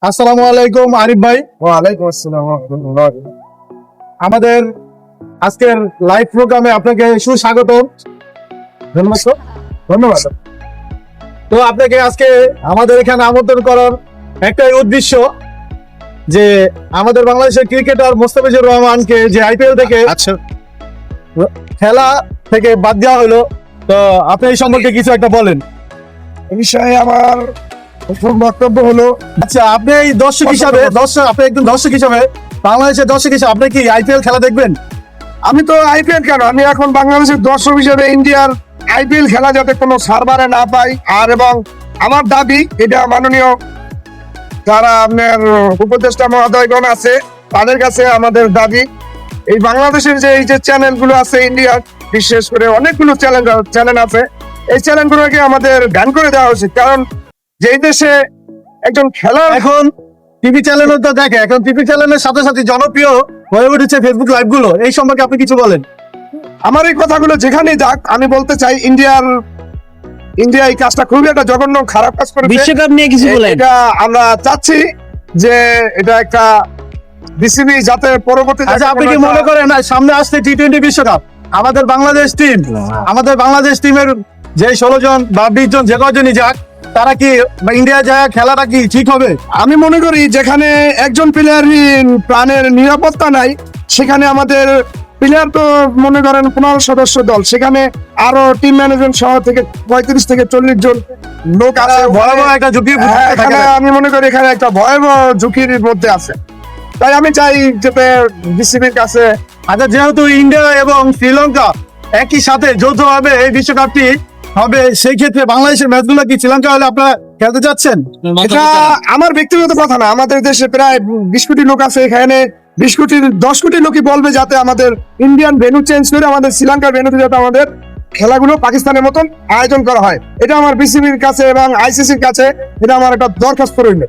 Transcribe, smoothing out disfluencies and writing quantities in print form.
আসসালামু আলাইকুম আরিফ ভাই। ওয়ালাইকুম আসসালাম ওয়া রাহমাতুল্লাহ। আমাদের আজকের লাইভ প্রোগ্রামে আপনাকে সুস্বাগতম। ধন্যবাদ তো। ধন্যবাদ। তো আপনাকে আজকে আমাদের এখানে আমন্ত্রণ করার একটাই উদ্দেশ্য যে আমাদের বাংলাদেশের ক্রিকেটার মোস্তাফিজুর রহমানকে যে আইপিএল থেকে আচ্ছা, খেলা থেকে বাদ দেওয়া হলো, তো আপনি এই সম্পর্কে কিছু একটা বলেন। এই বিষয়ে আমার প্রথম বক্তব্য হলো, আচ্ছা, আপনি এই আপনি একজন দর্শক হিসাবে, বাংলাদেশের দর্শক হিসাবে আপনি কি আইপিএল খেলা দেখবেন? আমি তো আইপিএল কেন, আমি এখন বাংলাদেশের দর্শক হিসেবে ইন্ডিয়ার আইপিএল খেলা যাতে কোনো সার্ভারে না পাই, আর এবং আমার দাবি এটা মাননীয় যারা আপনার উপদেষ্টা মহোদয়গণ আছে তাদের কাছে আমাদের দাবি, এই বাংলাদেশের যে এই যে চ্যানেলগুলো আছে ইন্ডিয়ার, বিশেষ করে অনেকগুলো চ্যানেল আছে, এই চ্যানেলগুলোকে আমাদের ব্যান করে দেওয়া উচিত। কারণ যেই দেশে একজন খেলোয়াড় এখন টিভি চ্যানেলও তো দেখে, এখন টিভি চ্যানেলের সাথে সাথে জনপ্রিয় হয়ে উঠেছে ফেসবুক লাইভ গুলো, এই সম্পর্কে আপনি কিছু বলেন। আমার এই কথাগুলো যেখানেই যাক, আমি বলতে চাই ইন্ডিয়া এই কাজটা খুবই একটা জঘন্য খারাপ কাজ করেছে। বিশ্বকাপ নিয়ে কিছু বলেন। এটা আমরা চাচ্ছি যে এটা একটা বিসিবি যাতে পরবর্তী আচ্ছা, আপনি কি মনে করেন না, সামনে আসছে টি-20 বিশ্বকাপ, আমাদের বাংলাদেশ টিমের যে 16 জন বা 20 জন যে কয়জনই যাক, তারা কি ইন্ডিয়া যায় খেলাটা কি ঠিক হবে? আমি মনে করি যেখানে একজন প্লেয়ার প্রাণের নিরাপত্তা নাই, সেখানে আমাদের প্লেয়ার তো মনে করেন 15 সদস্য দল, সেখানে আরো টিম ম্যানেজমেন্ট সহ থেকে 35 থেকে 40 জন লোক আছে। ভয়াবহ একটা ঝুঁকি হ্যাঁ, থাকে। এখানে আমি মনে করি এখানে একটা ভয়াবহ ঝুঁকির মধ্যে আছে। তাই আমি চাই যাতে বিসিবির কাছে, আচ্ছা, যেহেতু ইন্ডিয়া এবং শ্রীলঙ্কা একই সাথে যৌথভাবে এই বিশ্বকাপটি হবে, সেই ক্ষেত্রে বাংলাদেশের ম্যাচগুলো কি শ্রীলঙ্কা হলে আপনারা খেলতে যাচ্ছেন? এটা আমার ব্যক্তিগত কথা না, আমাদের দেশে প্রায় 20 কোটি লোক আছে, এখানে 10 কোটি লোকই বলবে যাতে আমাদের ইন্ডিয়ান ভেন্যু চেঞ্জ করে আমাদের শ্রীলঙ্কার ভেন্যুতে যাতে আমাদের খেলাগুলো পাকিস্তানের মতন আয়োজন করা হয়। এটা আমার বিসিবির কাছে এবং আইসিসির কাছে এটা আমার একটা দরখাস্ত রইল।